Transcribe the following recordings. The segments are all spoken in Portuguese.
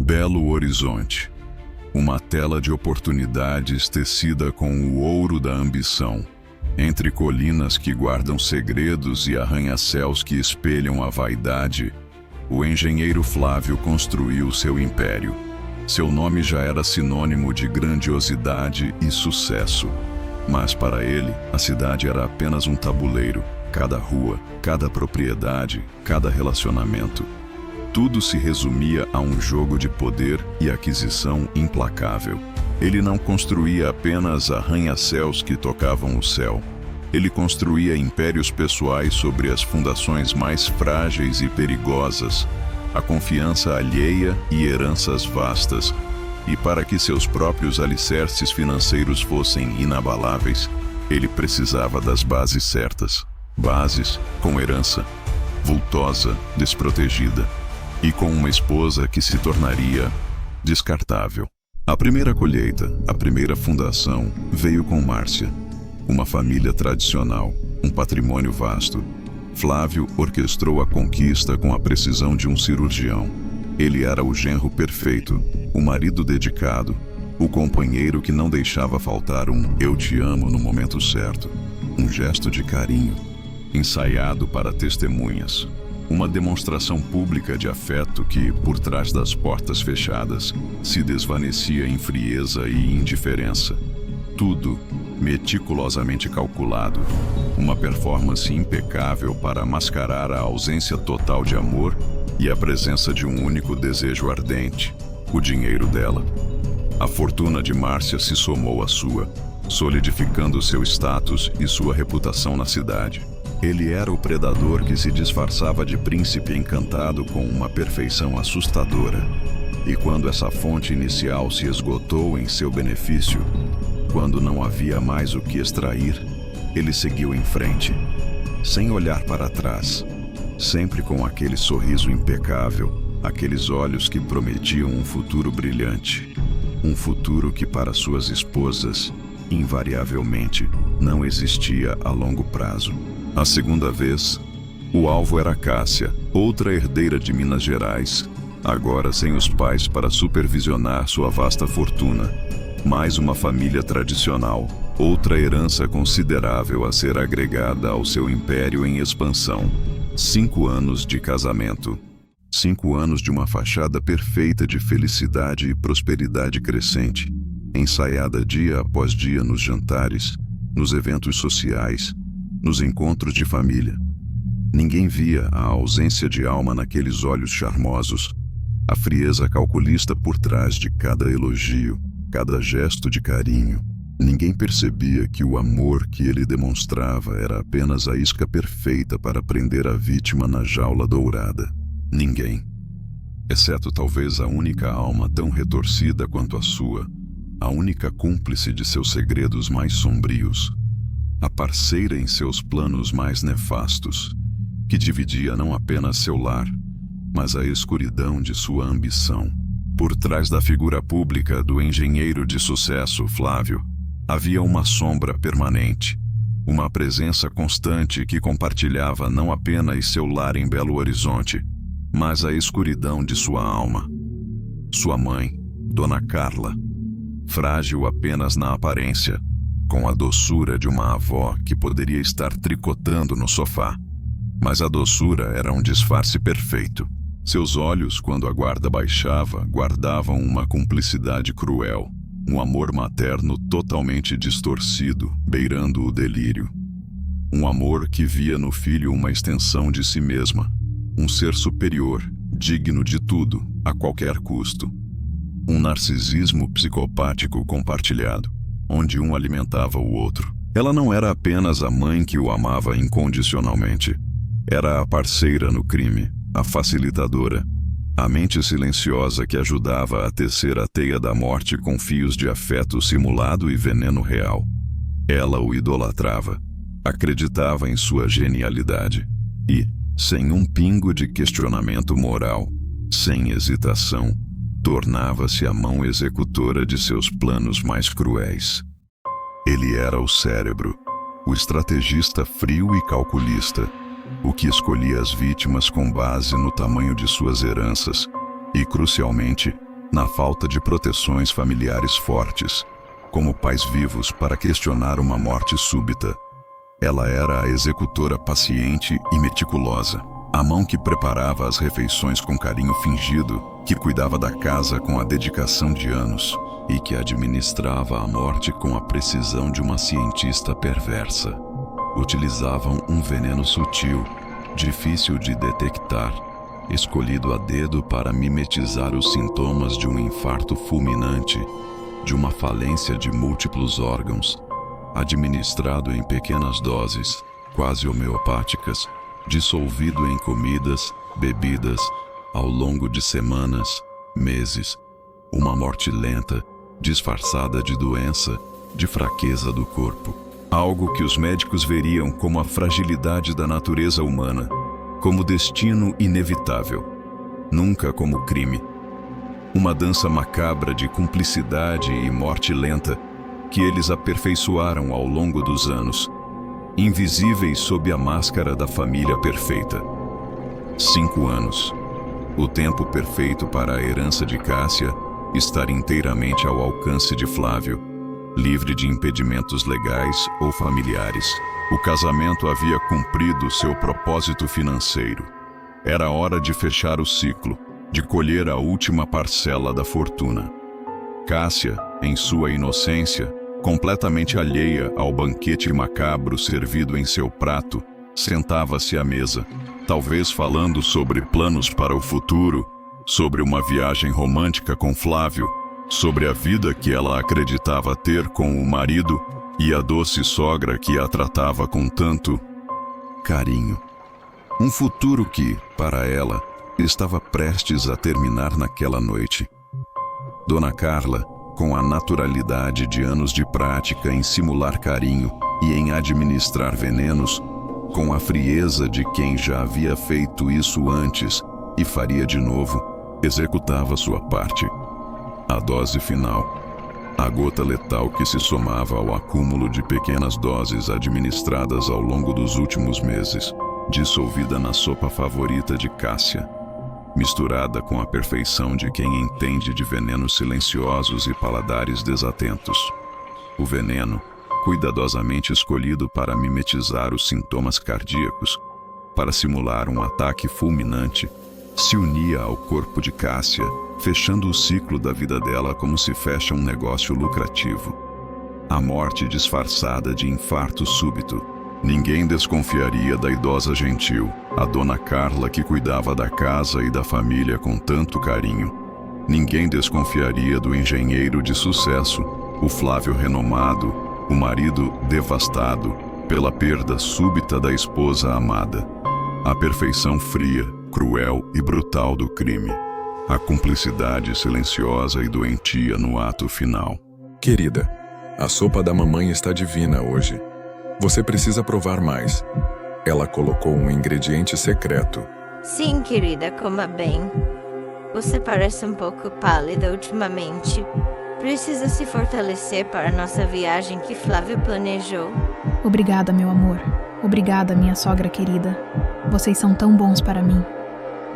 Belo Horizonte. Uma tela de oportunidades tecida com o ouro da ambição. Entre colinas que guardam segredos e arranha-céus que espelham a vaidade, o engenheiro Flávio construiu seu império. Seu nome já era sinônimo de grandiosidade e sucesso. Mas para ele, a cidade era apenas um tabuleiro. Cada rua, cada propriedade, cada relacionamento. Tudo se resumia a um jogo de poder e aquisição implacável. Ele não construía apenas arranha-céus que tocavam o céu. Ele construía impérios pessoais sobre as fundações mais frágeis e perigosas, a confiança alheia e heranças vastas. E para que seus próprios alicerces financeiros fossem inabaláveis, ele precisava das bases certas. Bases com herança, vultosa, desprotegida, e com uma esposa que se tornaria descartável. A primeira colheita, a primeira fundação, veio com Márcia. Uma família tradicional, um patrimônio vasto. Flávio orquestrou a conquista com a precisão de um cirurgião. Ele era o genro perfeito, o marido dedicado, o companheiro que não deixava faltar um "eu te amo" no momento certo. Um gesto de carinho, ensaiado para testemunhas. Uma demonstração pública de afeto que, por trás das portas fechadas, se desvanecia em frieza e indiferença. Tudo meticulosamente calculado. Uma performance impecável para mascarar a ausência total de amor e a presença de um único desejo ardente: o dinheiro dela. A fortuna de Márcia se somou à sua, solidificando seu status e sua reputação na cidade. Ele era o predador que se disfarçava de príncipe encantado com uma perfeição assustadora. E quando essa fonte inicial se esgotou em seu benefício, quando não havia mais o que extrair, ele seguiu em frente, sem olhar para trás, sempre com aquele sorriso impecável, aqueles olhos que prometiam um futuro brilhante, um futuro que para suas esposas, invariavelmente, não existia a longo prazo. A segunda vez, o alvo era Cássia, outra herdeira de Minas Gerais, agora sem os pais para supervisionar sua vasta fortuna. Mais uma família tradicional, outra herança considerável a ser agregada ao seu império em expansão. 5 anos de casamento. 5 anos de uma fachada perfeita de felicidade e prosperidade crescente, ensaiada dia após dia nos jantares, nos eventos sociais, nos encontros de família. Ninguém via a ausência de alma naqueles olhos charmosos, a frieza calculista por trás de cada elogio, cada gesto de carinho. Ninguém percebia que o amor que ele demonstrava era apenas a isca perfeita para prender a vítima na jaula dourada. Ninguém, exceto talvez a única alma tão retorcida quanto a sua, a única cúmplice de seus segredos mais sombrios, a parceira em seus planos mais nefastos, que dividia não apenas seu lar, mas a escuridão de sua ambição. Por trás da figura pública do engenheiro de sucesso Flávio, havia uma sombra permanente, uma presença constante que compartilhava não apenas seu lar em Belo Horizonte, mas a escuridão de sua alma. Sua mãe, Dona Carla, frágil apenas na aparência, com a doçura de uma avó que poderia estar tricotando no sofá. Mas a doçura era um disfarce perfeito. Seus olhos, quando a guarda baixava, guardavam uma cumplicidade cruel, um amor materno totalmente distorcido, beirando o delírio. Um amor que via no filho uma extensão de si mesma, um ser superior, digno de tudo, a qualquer custo. Um narcisismo psicopático compartilhado, onde um alimentava o outro. Ela não era apenas a mãe que o amava incondicionalmente. Era a parceira no crime, a facilitadora, a mente silenciosa que ajudava a tecer a teia da morte com fios de afeto simulado e veneno real. Ela o idolatrava, acreditava em sua genialidade e, sem um pingo de questionamento moral, sem hesitação, tornava-se a mão executora de seus planos mais cruéis. Ele era o cérebro, o estrategista frio e calculista, o que escolhia as vítimas com base no tamanho de suas heranças e, crucialmente, na falta de proteções familiares fortes, como pais vivos para questionar uma morte súbita. Ela era a executora paciente e meticulosa, a mão que preparava as refeições com carinho fingido, que cuidava da casa com a dedicação de anos e que administrava a morte com a precisão de uma cientista perversa. Utilizavam um veneno sutil, difícil de detectar, escolhido a dedo para mimetizar os sintomas de um infarto fulminante, de uma falência de múltiplos órgãos, administrado em pequenas doses, quase homeopáticas, dissolvido em comidas, bebidas, ao longo de semanas, meses. Uma morte lenta, disfarçada de doença, de fraqueza do corpo. Algo que os médicos veriam como a fragilidade da natureza humana, como destino inevitável, nunca como crime. Uma dança macabra de cumplicidade e morte lenta que eles aperfeiçoaram ao longo dos anos, invisíveis sob a máscara da família perfeita. 5 anos. O tempo perfeito para a herança de Cássia estar inteiramente ao alcance de Flávio, livre de impedimentos legais ou familiares. O casamento havia cumprido seu propósito financeiro. Era hora de fechar o ciclo, de colher a última parcela da fortuna. Cássia, em sua inocência, completamente alheia ao banquete macabro servido em seu prato, sentava-se à mesa, talvez falando sobre planos para o futuro, sobre uma viagem romântica com Flávio, sobre a vida que ela acreditava ter com o marido e a doce sogra que a tratava com tanto carinho. Um futuro que, para ela, estava prestes a terminar naquela noite. Dona Carla, com a naturalidade de anos de prática em simular carinho e em administrar venenos, com a frieza de quem já havia feito isso antes e faria de novo, executava sua parte. A dose final, a gota letal que se somava ao acúmulo de pequenas doses administradas ao longo dos últimos meses, dissolvida na sopa favorita de Cássia, misturada com a perfeição de quem entende de venenos silenciosos e paladares desatentos. O veneno, cuidadosamente escolhido para mimetizar os sintomas cardíacos, para simular um ataque fulminante, se unia ao corpo de Cássia, fechando o ciclo da vida dela como se fecha um negócio lucrativo. A morte disfarçada de infarto súbito. Ninguém desconfiaria da idosa gentil, a Dona Carla que cuidava da casa e da família com tanto carinho. Ninguém desconfiaria do engenheiro de sucesso, o Flávio renomado, o marido devastado pela perda súbita da esposa amada. A perfeição fria, cruel e brutal do crime. A cumplicidade silenciosa e doentia no ato final. Querida, a sopa da mamãe está divina hoje. Você precisa provar mais. Ela colocou um ingrediente secreto. Sim, querida, coma bem. Você parece um pouco pálida ultimamente. Precisa se fortalecer para a nossa viagem que Flávio planejou. Obrigada, meu amor. Obrigada, minha sogra querida. Vocês são tão bons para mim.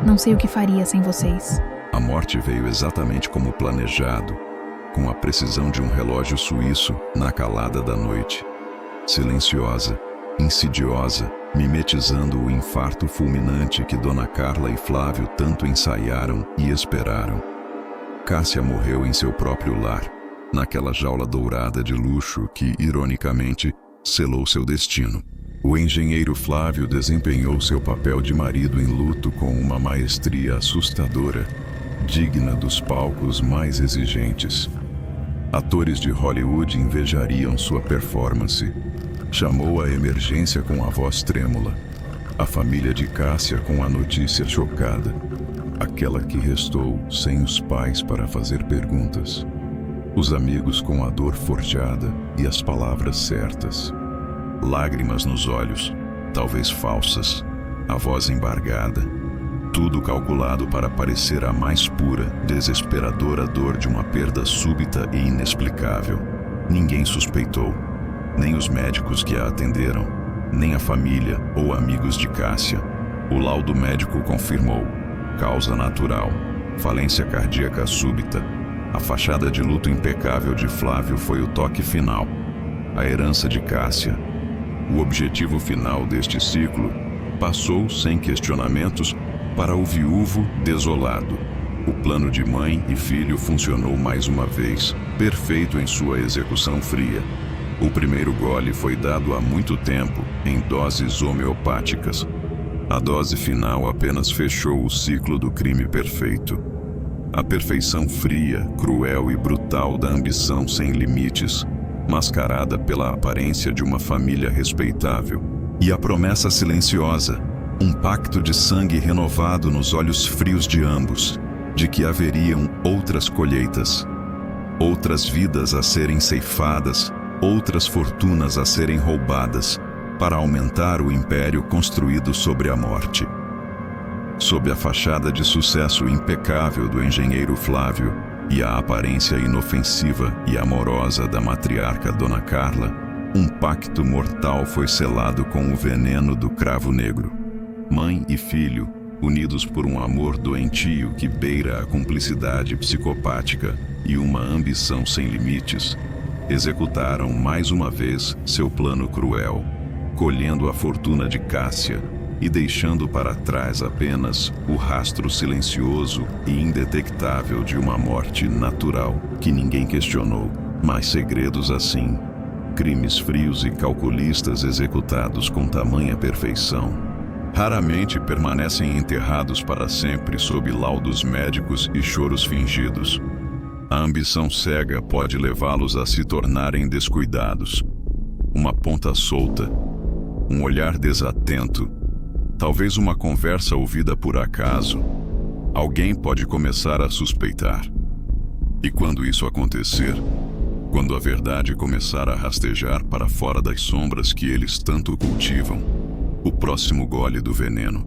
Não sei o que faria sem vocês. A morte veio exatamente como planejado, com a precisão de um relógio suíço na calada da noite. Silenciosa, insidiosa, mimetizando o infarto fulminante que Dona Carla e Flávio tanto ensaiaram e esperaram. Cássia morreu em seu próprio lar, naquela jaula dourada de luxo que, ironicamente, selou seu destino. O engenheiro Flávio desempenhou seu papel de marido em luto com uma maestria assustadora, digna dos palcos mais exigentes. Atores de Hollywood invejariam sua performance. Chamou a emergência com a voz trêmula. A família de Cássia com a notícia chocada. Aquela que restou sem os pais para fazer perguntas. Os amigos com a dor forjada e as palavras certas. Lágrimas nos olhos, talvez falsas. A voz embargada. Tudo calculado para parecer a mais pura, desesperadora dor de uma perda súbita e inexplicável. Ninguém suspeitou. Nem os médicos que a atenderam, nem a família ou amigos de Cássia. O laudo médico confirmou: causa natural. falência cardíaca súbita. A fachada de luto impecável de Flávio foi o toque final. A herança de Cássia. O objetivo final deste ciclo passou, sem questionamentos, para o viúvo desolado. O plano de mãe e filho funcionou mais uma vez, perfeito em sua execução fria. O primeiro gole foi dado há muito tempo, em doses homeopáticas. A dose final apenas fechou o ciclo do crime perfeito. A perfeição fria, cruel e brutal da ambição sem limites, mascarada pela aparência de uma família respeitável. E a promessa silenciosa, um pacto de sangue renovado nos olhos frios de ambos, de que haveriam outras colheitas, outras vidas a serem ceifadas, outras fortunas a serem roubadas, para aumentar o império construído sobre a morte. Sob a fachada de sucesso impecável do engenheiro Flávio e a aparência inofensiva e amorosa da matriarca Dona Carla, um pacto mortal foi selado com o veneno do cravo negro. Mãe e filho, unidos por um amor doentio que beira a cumplicidade psicopática e uma ambição sem limites, executaram mais uma vez seu plano cruel, colhendo a fortuna de Cássia e deixando para trás apenas o rastro silencioso e indetectável de uma morte natural que ninguém questionou, mas segredos assim, crimes frios e calculistas executados com tamanha perfeição, raramente permanecem enterrados para sempre sob laudos médicos e choros fingidos. A ambição cega pode levá-los a se tornarem descuidados. Uma ponta solta, um olhar desatento, talvez uma conversa ouvida por acaso. Alguém pode começar a suspeitar. E quando isso acontecer, quando a verdade começar a rastejar para fora das sombras que eles tanto cultivam, o próximo gole do veneno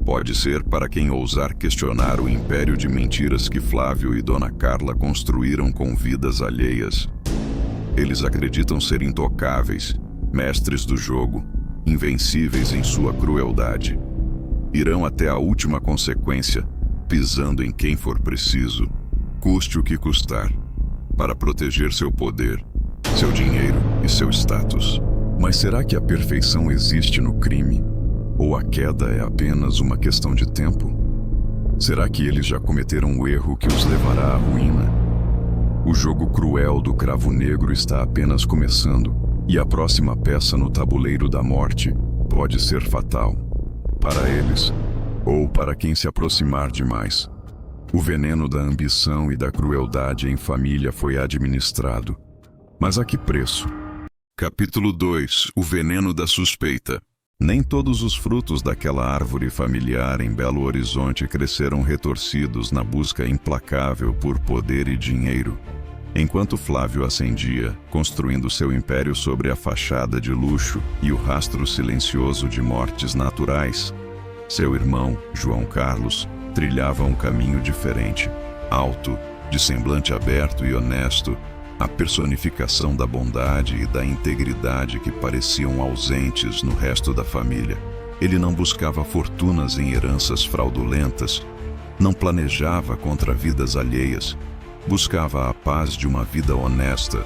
pode ser para quem ousar questionar o império de mentiras que Flávio e Dona Carla construíram com vidas alheias. Eles acreditam ser intocáveis, mestres do jogo, invencíveis em sua crueldade. Irão até a última consequência, pisando em quem for preciso, custe o que custar, para proteger seu poder, seu dinheiro e seu status. Mas será que a perfeição existe no crime? Ou a queda é apenas uma questão de tempo? Será que eles já cometeram o erro que os levará à ruína? O jogo cruel do cravo negro está apenas começando, e a próxima peça no tabuleiro da morte pode ser fatal. Para eles, ou para quem se aproximar demais. O veneno da ambição e da crueldade em família foi administrado. Mas a que preço? Capítulo 2. O veneno da suspeita. Nem todos os frutos daquela árvore familiar em Belo Horizonte cresceram retorcidos na busca implacável por poder e dinheiro. Enquanto Flávio ascendia, construindo seu império sobre a fachada de luxo e o rastro silencioso de mortes naturais, seu irmão, João Carlos, trilhava um caminho diferente, alto, de semblante aberto e honesto, a personificação da bondade e da integridade que pareciam ausentes no resto da família. Ele não buscava fortunas em heranças fraudulentas, não planejava contra vidas alheias, buscava a paz de uma vida honesta,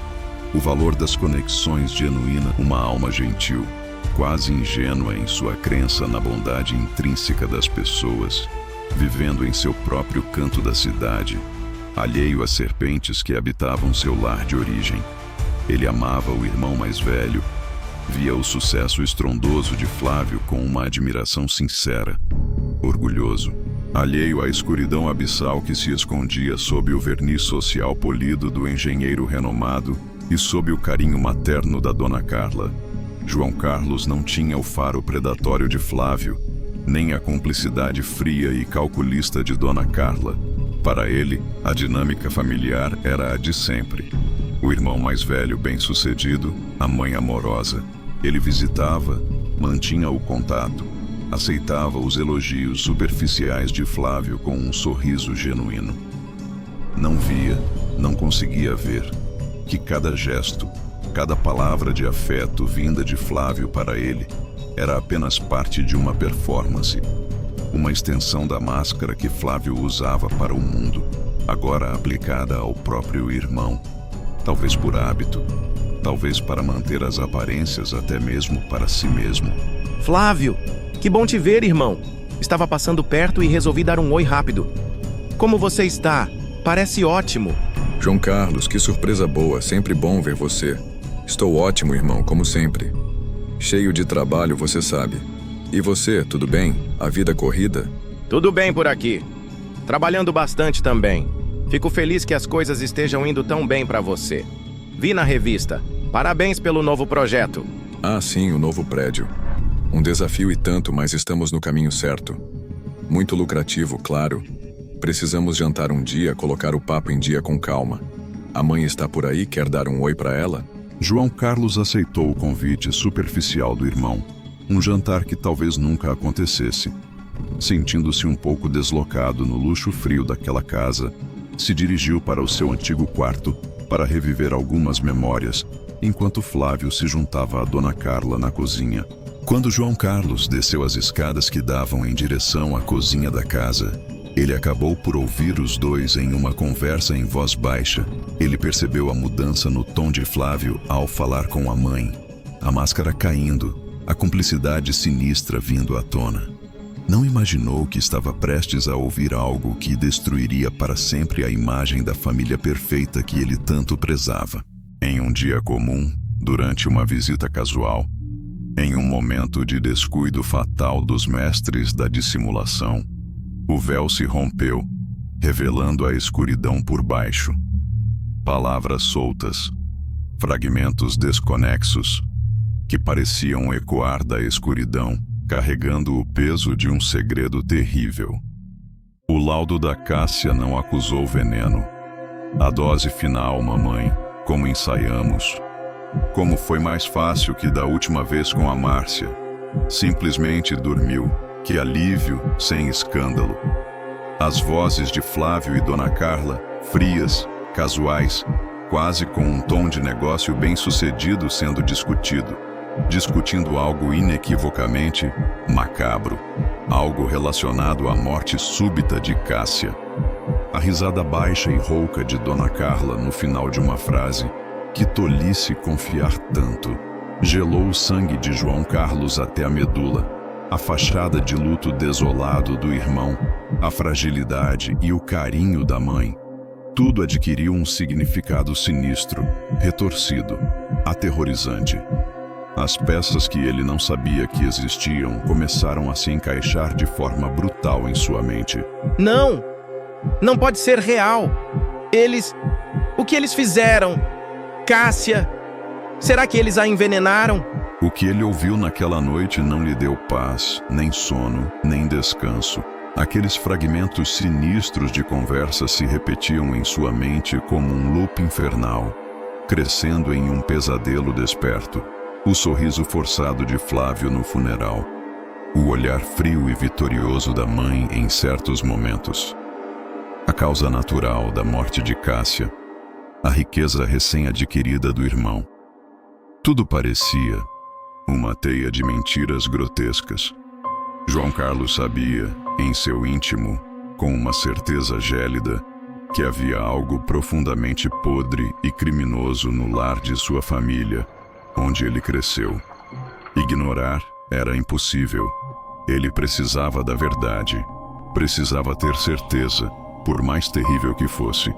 o valor das conexões genuínas, uma alma gentil, quase ingênua em sua crença na bondade intrínseca das pessoas, vivendo em seu próprio canto da cidade, alheio às serpentes que habitavam seu lar de origem. Ele amava o irmão mais velho, via o sucesso estrondoso de Flávio com uma admiração sincera, orgulhoso, alheio à escuridão abissal que se escondia sob o verniz social polido do engenheiro renomado e sob o carinho materno da Dona Carla. João Carlos não tinha o faro predatório de Flávio, nem a cumplicidade fria e calculista de Dona Carla. Para ele, a dinâmica familiar era a de sempre. O irmão mais velho bem-sucedido, a mãe amorosa. Ele visitava, mantinha o contato, aceitava os elogios superficiais de Flávio com um sorriso genuíno. Não via, não conseguia ver, que cada gesto, cada palavra de afeto vinda de Flávio para ele era apenas parte de uma performance, uma extensão da máscara que Flávio usava para o mundo, agora aplicada ao próprio irmão. Talvez por hábito, talvez para manter as aparências até mesmo para si mesmo. Flávio, que bom te ver, irmão. Estava passando perto e resolvi dar um oi rápido. Como você está? Parece ótimo. João Carlos, que surpresa boa, sempre bom ver você. Estou ótimo, irmão, como sempre. Cheio de trabalho, você sabe. E você, tudo bem? A vida corrida? Tudo bem por aqui. Trabalhando bastante também. Fico feliz que as coisas estejam indo tão bem para você. Vi na revista. Parabéns pelo novo projeto. Ah, sim, o novo prédio. Um desafio e tanto, mas estamos no caminho certo. Muito lucrativo, claro. Precisamos jantar um dia, colocar o papo em dia com calma. A mãe está por aí, quer dar um oi para ela? João Carlos aceitou o convite superficial do irmão, um jantar que talvez nunca acontecesse. Sentindo-se um pouco deslocado no luxo frio daquela casa, se dirigiu para o seu antigo quarto para reviver algumas memórias, enquanto Flávio se juntava a Dona Carla na cozinha. Quando João Carlos desceu as escadas que davam em direção à cozinha da casa, ele acabou por ouvir os dois em uma conversa em voz baixa. Ele percebeu a mudança no tom de Flávio ao falar com a mãe. A máscara caindo, a cumplicidade sinistra vindo à tona. Não imaginou que estava prestes a ouvir algo que destruiria para sempre a imagem da família perfeita que ele tanto prezava. Em um dia comum, durante uma visita casual, em um momento de descuido fatal dos mestres da dissimulação, o véu se rompeu, revelando a escuridão por baixo. Palavras soltas, fragmentos desconexos, que pareciam ecoar da escuridão, carregando o peso de um segredo terrível. O laudo da Cássia não acusou veneno. A dose final, mamãe, como ensaiamos. Como foi mais fácil que da última vez com a Márcia. Simplesmente dormiu. Que alívio, sem escândalo. As vozes de Flávio e Dona Carla, frias, casuais, quase com um tom de negócio bem-sucedido sendo discutido. Discutindo algo inequivocamente macabro. Algo relacionado à morte súbita de Cássia. A risada baixa e rouca de Dona Carla no final de uma frase. Que tolice confiar tanto. Gelou o sangue de João Carlos até a medula. A fachada de luto desolado do irmão, a fragilidade e o carinho da mãe. Tudo adquiriu um significado sinistro, retorcido, aterrorizante. As peças que ele não sabia que existiam começaram a se encaixar de forma brutal em sua mente. Não! Não pode ser real! O que eles fizeram? Cássia! Será que eles a envenenaram? O que ele ouviu naquela noite não lhe deu paz, nem sono, nem descanso. Aqueles fragmentos sinistros de conversa se repetiam em sua mente como um loop infernal, crescendo em um pesadelo desperto. O sorriso forçado de Flávio no funeral. O olhar frio e vitorioso da mãe em certos momentos. A causa natural da morte de Cássia. A riqueza recém-adquirida do irmão. Tudo parecia uma teia de mentiras grotescas. João Carlos sabia, em seu íntimo, com uma certeza gélida, que havia algo profundamente podre e criminoso no lar de sua família, onde ele cresceu. Ignorar era impossível. Ele precisava da verdade. Precisava ter certeza, por mais terrível que fosse.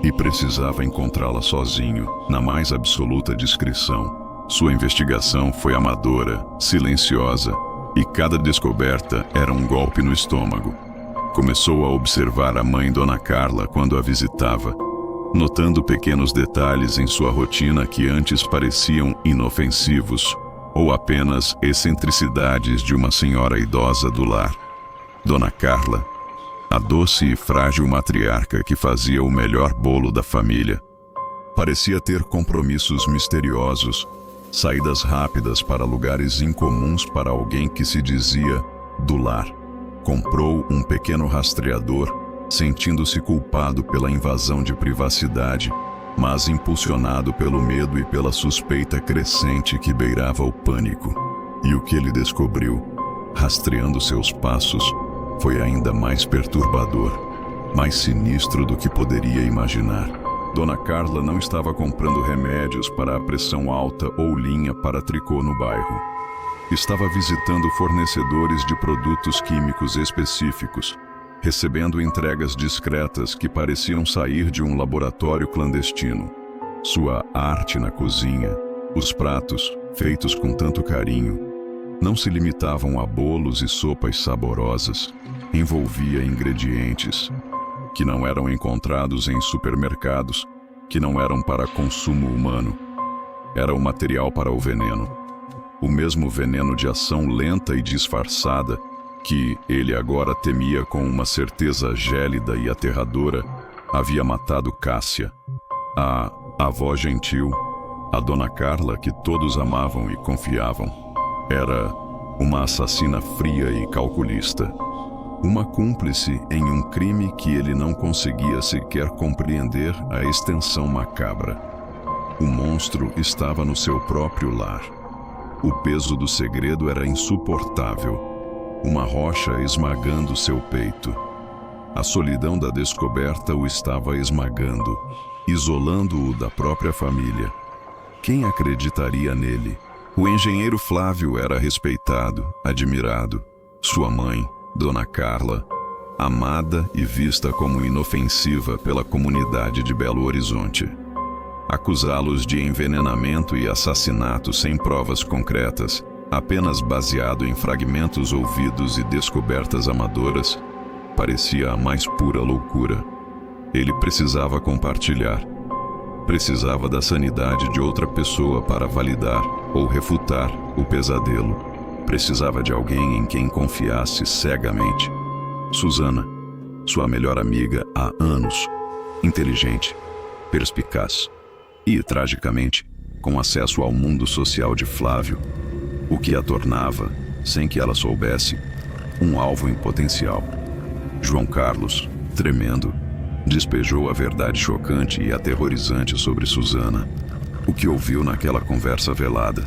E precisava encontrá-la sozinho, na mais absoluta discrição. Sua investigação foi amadora, silenciosa, e cada descoberta era um golpe no estômago. Começou a observar a mãe Dona Carla quando a visitava, notando pequenos detalhes em sua rotina que antes pareciam inofensivos, ou apenas excentricidades de uma senhora idosa do lar. Dona Carla, a doce e frágil matriarca que fazia o melhor bolo da família, parecia ter compromissos misteriosos, saídas rápidas para lugares incomuns para alguém que se dizia do lar. Comprou um pequeno rastreador, sentindo-se culpado pela invasão de privacidade, mas impulsionado pelo medo e pela suspeita crescente que beirava o pânico. E o que ele descobriu, rastreando seus passos, foi ainda mais perturbador, mais sinistro do que poderia imaginar. Dona Carla não estava comprando remédios para a pressão alta ou linha para tricô no bairro. Estava visitando fornecedores de produtos químicos específicos, recebendo entregas discretas que pareciam sair de um laboratório clandestino. Sua arte na cozinha, os pratos, feitos com tanto carinho, não se limitavam a bolos e sopas saborosas. Envolvia ingredientes que não eram encontrados em supermercados, que não eram para consumo humano. Era o material para o veneno. O mesmo veneno de ação lenta e disfarçada que ele agora temia com uma certeza gélida e aterradora, havia matado Cássia, a avó gentil, a Dona Carla que todos amavam e confiavam. Era uma assassina fria e calculista, uma cúmplice em um crime que ele não conseguia sequer compreender a extensão macabra. O monstro estava no seu próprio lar. O peso do segredo era insuportável. Uma rocha esmagando seu peito. A solidão da descoberta o estava esmagando, isolando-o da própria família. Quem acreditaria nele? O engenheiro Flávio era respeitado, admirado. Sua mãe, Dona Carla, amada e vista como inofensiva pela comunidade de Belo Horizonte. Acusá-los de envenenamento e assassinato sem provas concretas, apenas baseado em fragmentos ouvidos e descobertas amadoras, parecia a mais pura loucura. Ele precisava compartilhar. Precisava da sanidade de outra pessoa para validar ou refutar o pesadelo. Precisava de alguém em quem confiasse cegamente. Susana, sua melhor amiga há anos, inteligente, perspicaz e, tragicamente, com acesso ao mundo social de Flávio, o que a tornava, sem que ela soubesse, um alvo em potencial. João Carlos, tremendo, despejou a verdade chocante e aterrorizante sobre Susana, o que ouviu naquela conversa velada,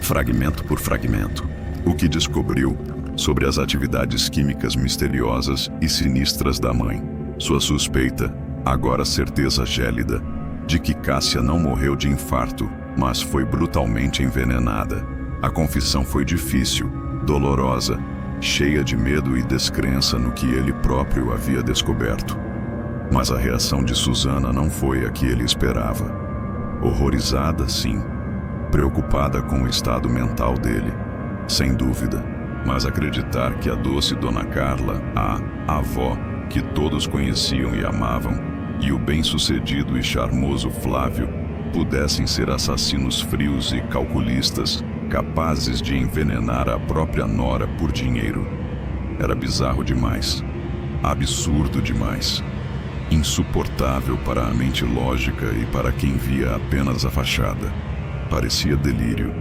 fragmento por fragmento, o que descobriu sobre as atividades químicas misteriosas e sinistras da mãe. Sua suspeita, agora certeza gélida, de que Cássia não morreu de infarto, mas foi brutalmente envenenada. A confissão foi difícil, dolorosa, cheia de medo e descrença no que ele próprio havia descoberto. Mas a reação de Susana não foi a que ele esperava. Horrorizada, sim. Preocupada com o estado mental dele, sem dúvida. Mas acreditar que a doce Dona Carla, a avó que todos conheciam e amavam, e o bem-sucedido e charmoso Flávio pudessem ser assassinos frios e calculistas, capazes de envenenar a própria nora por dinheiro. Era bizarro demais, absurdo demais, insuportável para a mente lógica e para quem via apenas a fachada. Parecia delírio,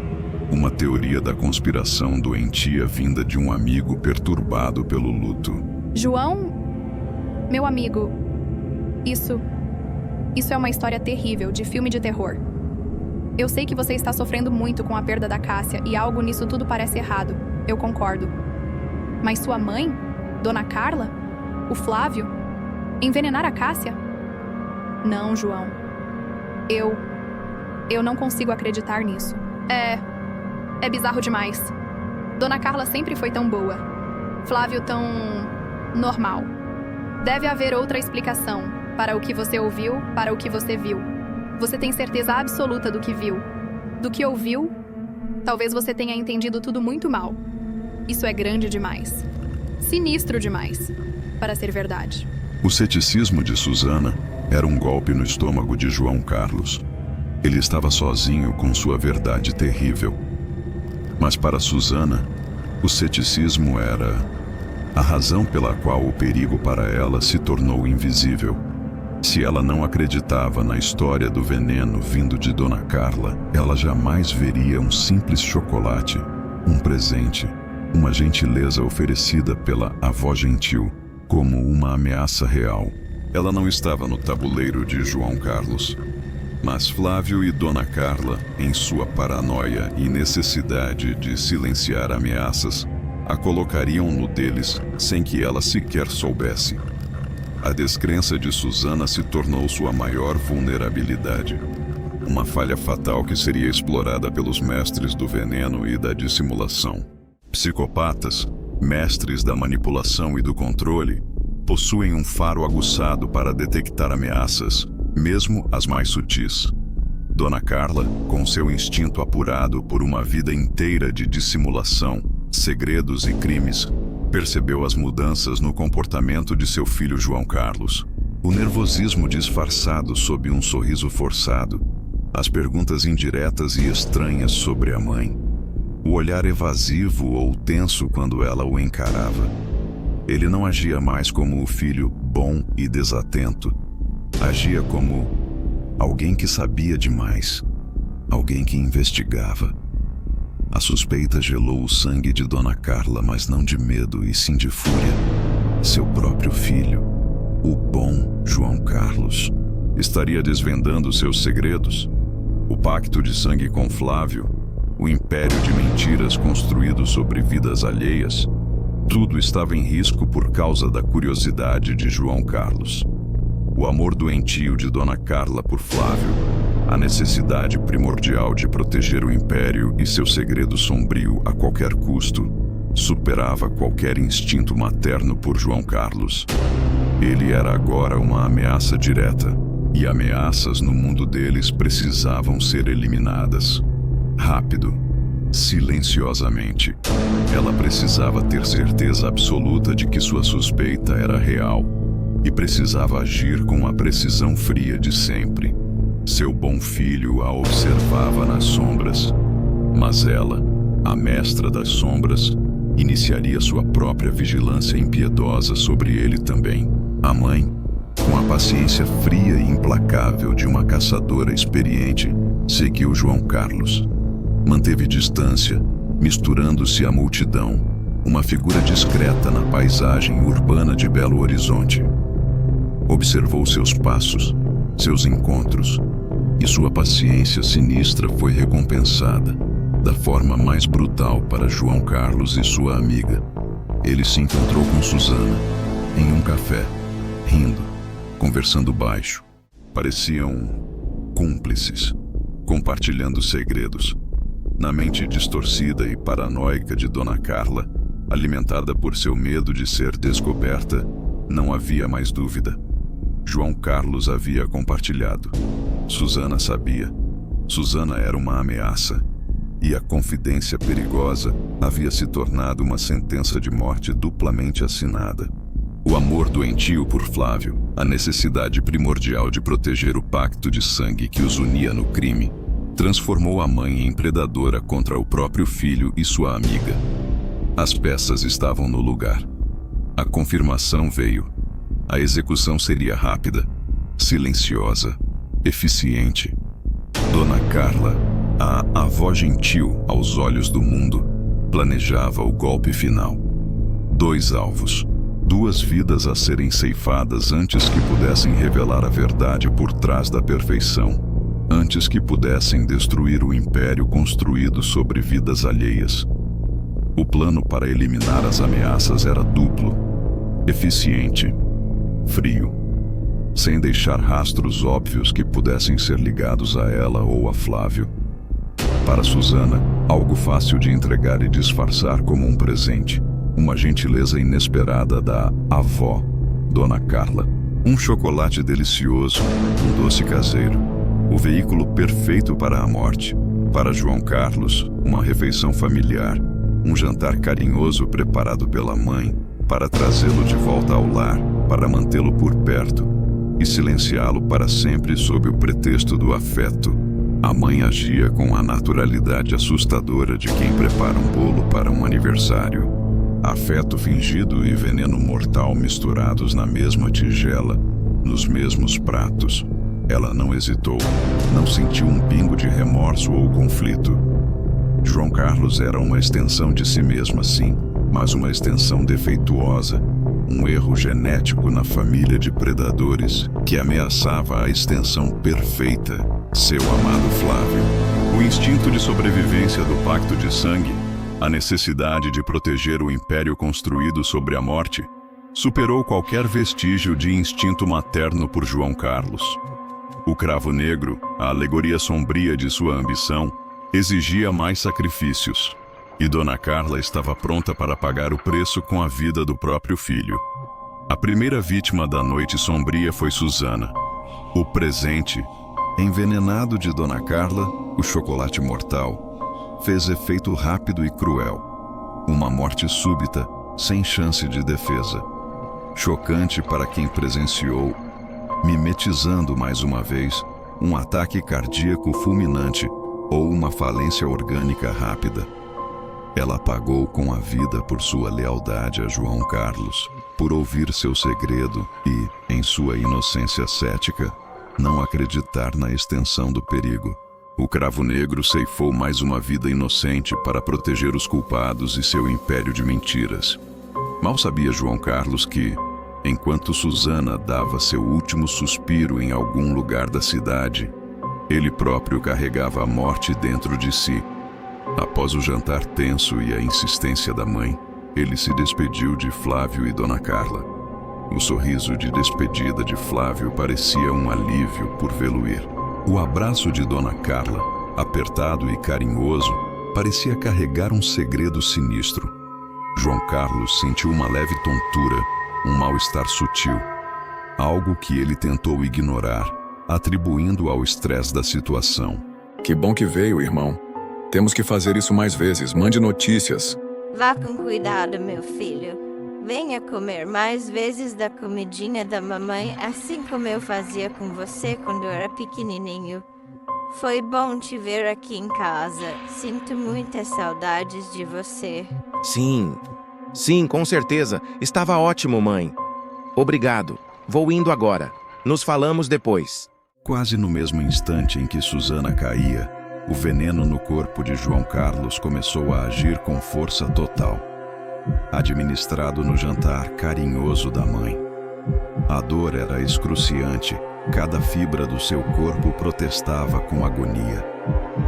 uma teoria da conspiração doentia vinda de um amigo perturbado pelo luto. João, meu amigo, isso é uma história terrível, de filme de terror. Eu sei que você está sofrendo muito com a perda da Cássia e algo nisso tudo parece errado. Eu concordo. Mas sua mãe, Dona Carla, o Flávio, envenenar a Cássia? Não, João. Eu não consigo acreditar nisso. É bizarro demais. Dona Carla sempre foi tão boa. Flávio tão normal. Deve haver outra explicação para o que você ouviu, para o que você viu. Você tem certeza absoluta do que viu. Do que ouviu, talvez você tenha entendido tudo muito mal. Isso é grande demais. Sinistro demais, para ser verdade. O ceticismo de Susana era um golpe no estômago de João Carlos. Ele estava sozinho com sua verdade terrível. Mas para Susana, o ceticismo era a razão pela qual o perigo para ela se tornou invisível. Se ela não acreditava na história do veneno vindo de Dona Carla, ela jamais veria um simples chocolate, um presente, uma gentileza oferecida pela avó gentil, como uma ameaça real. Ela não estava no tabuleiro de João Carlos. Mas Flávio e Dona Carla, em sua paranoia e necessidade de silenciar ameaças, a colocariam no deles sem que ela sequer soubesse. A descrença de Susana se tornou sua maior vulnerabilidade. Uma falha fatal que seria explorada pelos mestres do veneno e da dissimulação. Psicopatas, mestres da manipulação e do controle, possuem um faro aguçado para detectar ameaças, mesmo as mais sutis. Dona Carla, com seu instinto apurado por uma vida inteira de dissimulação, segredos e crimes, percebeu as mudanças no comportamento de seu filho João Carlos. O nervosismo disfarçado sob um sorriso forçado, as perguntas indiretas e estranhas sobre a mãe, o olhar evasivo ou tenso quando ela o encarava. Ele não agia mais como o filho bom e desatento. Agia como alguém que sabia demais, alguém que investigava. A suspeita gelou o sangue de Dona Carla, mas não de medo e sim de fúria. Seu próprio filho, o bom João Carlos, estaria desvendando seus segredos. O pacto de sangue com Flávio, o império de mentiras construído sobre vidas alheias, tudo estava em risco por causa da curiosidade de João Carlos. O amor doentio de Dona Carla por Flávio, a necessidade primordial de proteger o império e seu segredo sombrio a qualquer custo, superava qualquer instinto materno por João Carlos. Ele era agora uma ameaça direta, e ameaças no mundo deles precisavam ser eliminadas. Rápido, silenciosamente. Ela precisava ter certeza absoluta de que sua suspeita era real, e precisava agir com a precisão fria de sempre. Seu bom filho a observava nas sombras, mas ela, a mestra das sombras, iniciaria sua própria vigilância impiedosa sobre ele também. A mãe, com a paciência fria e implacável de uma caçadora experiente, seguiu João Carlos. Manteve distância, misturando-se à multidão, uma figura discreta na paisagem urbana de Belo Horizonte. Observou seus passos, seus encontros, e sua paciência sinistra foi recompensada, da forma mais brutal para João Carlos e sua amiga. Ele se encontrou com Susana, em um café, rindo, conversando baixo. Pareciam cúmplices, compartilhando segredos. Na mente distorcida e paranoica de Dona Carla, alimentada por seu medo de ser descoberta, não havia mais dúvida. João Carlos havia compartilhado. Susana sabia. Susana era uma ameaça. E a confidência perigosa havia se tornado uma sentença de morte duplamente assinada. O amor doentio por Flávio, a necessidade primordial de proteger o pacto de sangue que os unia no crime, transformou a mãe em predadora contra o próprio filho e sua amiga. As peças estavam no lugar. A confirmação veio. A execução seria rápida, silenciosa, eficiente. Dona Carla, a avó gentil aos olhos do mundo, planejava o golpe final. 2 alvos, 2 vidas a serem ceifadas antes que pudessem revelar a verdade por trás da perfeição, antes que pudessem destruir o império construído sobre vidas alheias. O plano para eliminar as ameaças era duplo, eficiente, frio, sem deixar rastros óbvios que pudessem ser ligados a ela ou a Flávio. Para Susana, algo fácil de entregar e disfarçar como um presente, uma gentileza inesperada da avó, Dona Carla. Um chocolate delicioso, um doce caseiro, o veículo perfeito para a morte. Para João Carlos, uma refeição familiar, um jantar carinhoso preparado pela mãe, para trazê-lo de volta ao lar, para mantê-lo por perto e silenciá-lo para sempre sob o pretexto do afeto. A mãe agia com a naturalidade assustadora de quem prepara um bolo para um aniversário. Afeto fingido e veneno mortal misturados na mesma tigela, nos mesmos pratos. Ela não hesitou, não sentiu um pingo de remorso ou conflito. João Carlos era uma extensão de si mesma, sim, mas uma extensão defeituosa, um erro genético na família de predadores que ameaçava a extensão perfeita, seu amado Flávio. O instinto de sobrevivência do pacto de sangue A necessidade de proteger o império construído sobre a morte superou qualquer vestígio de instinto materno por João Carlos. O cravo negro, a alegoria sombria de sua ambição, exigia mais sacrifícios, e Dona Carla estava pronta para pagar o preço com a vida do próprio filho. A primeira vítima da noite sombria foi Susana. O presente, envenenado de Dona Carla, o chocolate mortal, fez efeito rápido e cruel. Uma morte súbita, sem chance de defesa. Chocante para quem presenciou, mimetizando mais uma vez um ataque cardíaco fulminante ou uma falência orgânica rápida. Ela pagou com a vida por sua lealdade a João Carlos, por ouvir seu segredo e, em sua inocência cética, não acreditar na extensão do perigo. O cravo negro ceifou mais uma vida inocente para proteger os culpados e seu império de mentiras. Mal sabia João Carlos que, enquanto Susana dava seu último suspiro em algum lugar da cidade, ele próprio carregava a morte dentro de si. Após o jantar tenso e a insistência da mãe, ele se despediu de Flávio e Dona Carla. O sorriso de despedida de Flávio parecia um alívio por vê-lo ir. O abraço de Dona Carla, apertado e carinhoso, parecia carregar um segredo sinistro. João Carlos sentiu uma leve tontura, um mal-estar sutil, algo que ele tentou ignorar, atribuindo ao estresse da situação. Que bom que veio, irmão. Temos que fazer isso mais vezes. Mande notícias. Vá com cuidado, meu filho. Venha comer mais vezes da comidinha da mamãe, assim como eu fazia com você quando eu era pequenininho. Foi bom te ver aqui em casa. Sinto muitas saudades de você. Sim, com certeza. Estava ótimo, mãe. Obrigado. Vou indo agora. Nos falamos depois. Quase no mesmo instante em que Susana caía, o veneno no corpo de João Carlos começou a agir com força total, administrado no jantar carinhoso da mãe. A dor era excruciante, cada fibra do seu corpo protestava com agonia.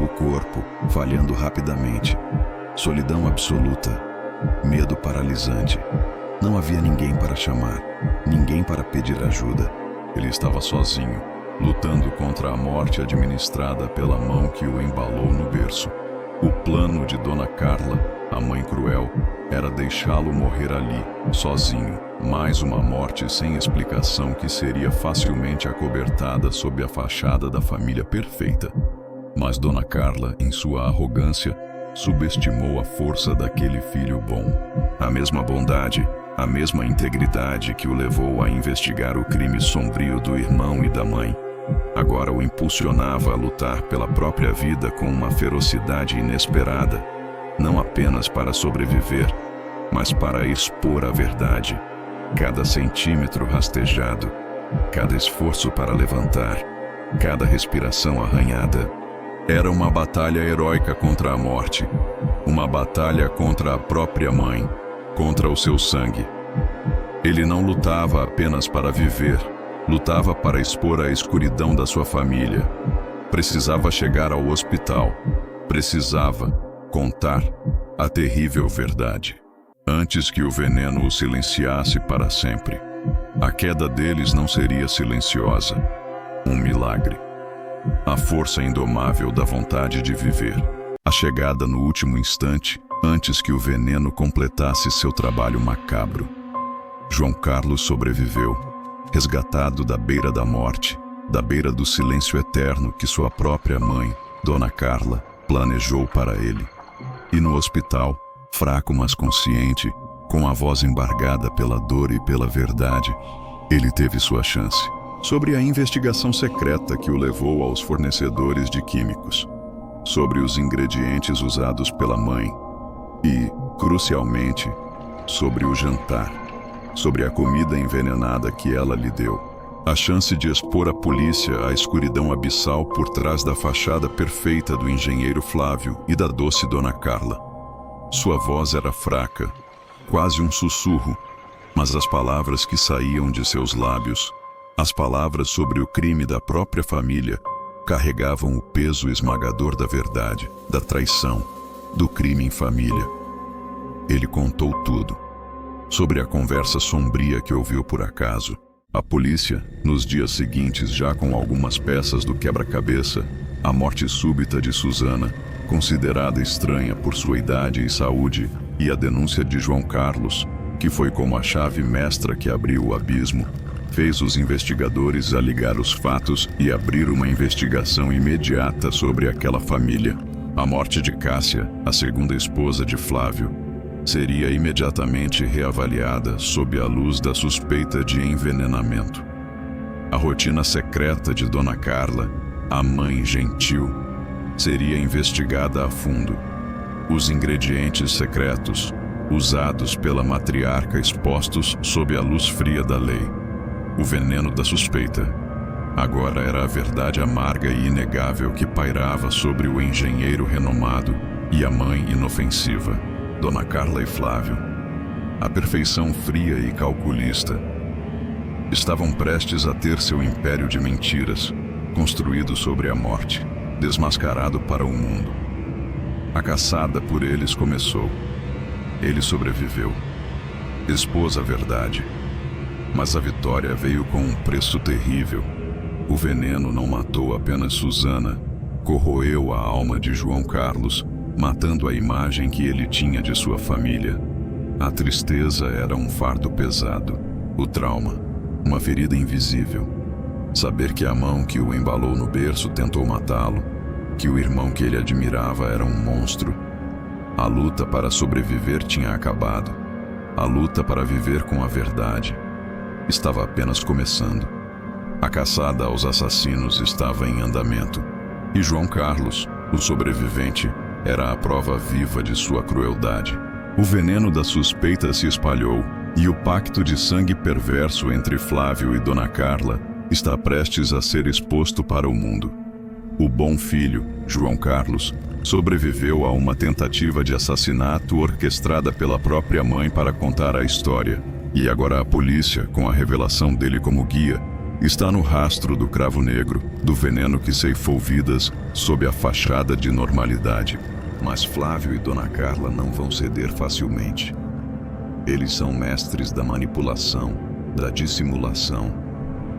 O corpo falhando rapidamente, solidão absoluta, medo paralisante. Não havia ninguém para chamar, ninguém para pedir ajuda. Ele estava sozinho, lutando contra a morte administrada pela mão que o embalou no berço. O plano de Dona Carla, a mãe cruel, era deixá-lo morrer ali, sozinho. Mais uma morte sem explicação que seria facilmente acobertada sob a fachada da família perfeita. Mas Dona Carla, em sua arrogância, subestimou a força daquele filho bom. A mesma bondade, a mesma integridade que o levou a investigar o crime sombrio do irmão e da mãe, agora o impulsionava a lutar pela própria vida com uma ferocidade inesperada, não apenas para sobreviver, mas para expor a verdade. Cada centímetro rastejado, cada esforço para levantar, cada respiração arranhada, era uma batalha heróica contra a morte, uma batalha contra a própria mãe, contra o seu sangue. Ele não lutava apenas para viver, lutava para expor a escuridão da sua família. Precisava chegar ao hospital, precisava contar a terrível verdade, antes que o veneno o silenciasse para sempre. A queda deles não seria silenciosa, um milagre. A força indomável da vontade de viver. A chegada no último instante, antes que o veneno completasse seu trabalho macabro. João Carlos sobreviveu, resgatado da beira da morte, da beira do silêncio eterno que sua própria mãe, Dona Carla, planejou para ele. E no hospital, fraco mas consciente, com a voz embargada pela dor e pela verdade, ele teve sua chance. Sobre a investigação secreta que o levou aos fornecedores de químicos, sobre os ingredientes usados pela mãe e, crucialmente, sobre o jantar, sobre a comida envenenada que ela lhe deu. A chance de expor à polícia a escuridão abissal por trás da fachada perfeita do engenheiro Flávio e da doce Dona Carla. Sua voz era fraca, quase um sussurro, mas as palavras que saíam de seus lábios, as palavras sobre o crime da própria família, carregavam o peso esmagador da verdade, da traição, do crime em família. Ele contou tudo. Sobre a conversa sombria que ouviu por acaso, a polícia, nos dias seguintes, já com algumas peças do quebra-cabeça, a morte súbita de Susana, considerada estranha por sua idade e saúde, e a denúncia de João Carlos, que foi como a chave mestra que abriu o abismo, fez os investigadores ligar os fatos e abrir uma investigação imediata sobre aquela família. A morte de Cássia, a segunda esposa de Flávio, seria imediatamente reavaliada sob a luz da suspeita de envenenamento. A rotina secreta de Dona Carla, a mãe gentil, seria investigada a fundo. Os ingredientes secretos, usados pela matriarca expostos sob a luz fria da lei. O veneno da suspeita. Agora era a verdade amarga e inegável que pairava sobre o engenheiro renomado e a mãe inofensiva, Dona Carla e Flávio. A perfeição fria e calculista. Estavam prestes a ter seu império de mentiras, construído sobre a morte, desmascarado para o mundo. A caçada por eles começou. Ele sobreviveu. Expôs a verdade. Mas a vitória veio com um preço terrível. O veneno não matou apenas Susana, corroeu a alma de João Carlos, matando a imagem que ele tinha de sua família. A tristeza era um fardo pesado. O trauma, uma ferida invisível. Saber que a mão que o embalou no berço tentou matá-lo, que o irmão que ele admirava era um monstro. A luta para sobreviver tinha acabado. A luta para viver com a verdade estava apenas começando. A caçada aos assassinos estava em andamento. E João Carlos, o sobrevivente, era a prova viva de sua crueldade. O veneno da suspeita se espalhou, e o pacto de sangue perverso entre Flávio e Dona Carla está prestes a ser exposto para o mundo. O bom filho, João Carlos, sobreviveu a uma tentativa de assassinato orquestrada pela própria mãe para contar a história. E agora a polícia, com a revelação dele como guia, está no rastro do cravo negro, do veneno que ceifou vidas sob a fachada de normalidade. Mas Flávio e Dona Carla não vão ceder facilmente. Eles são mestres da manipulação, da dissimulação,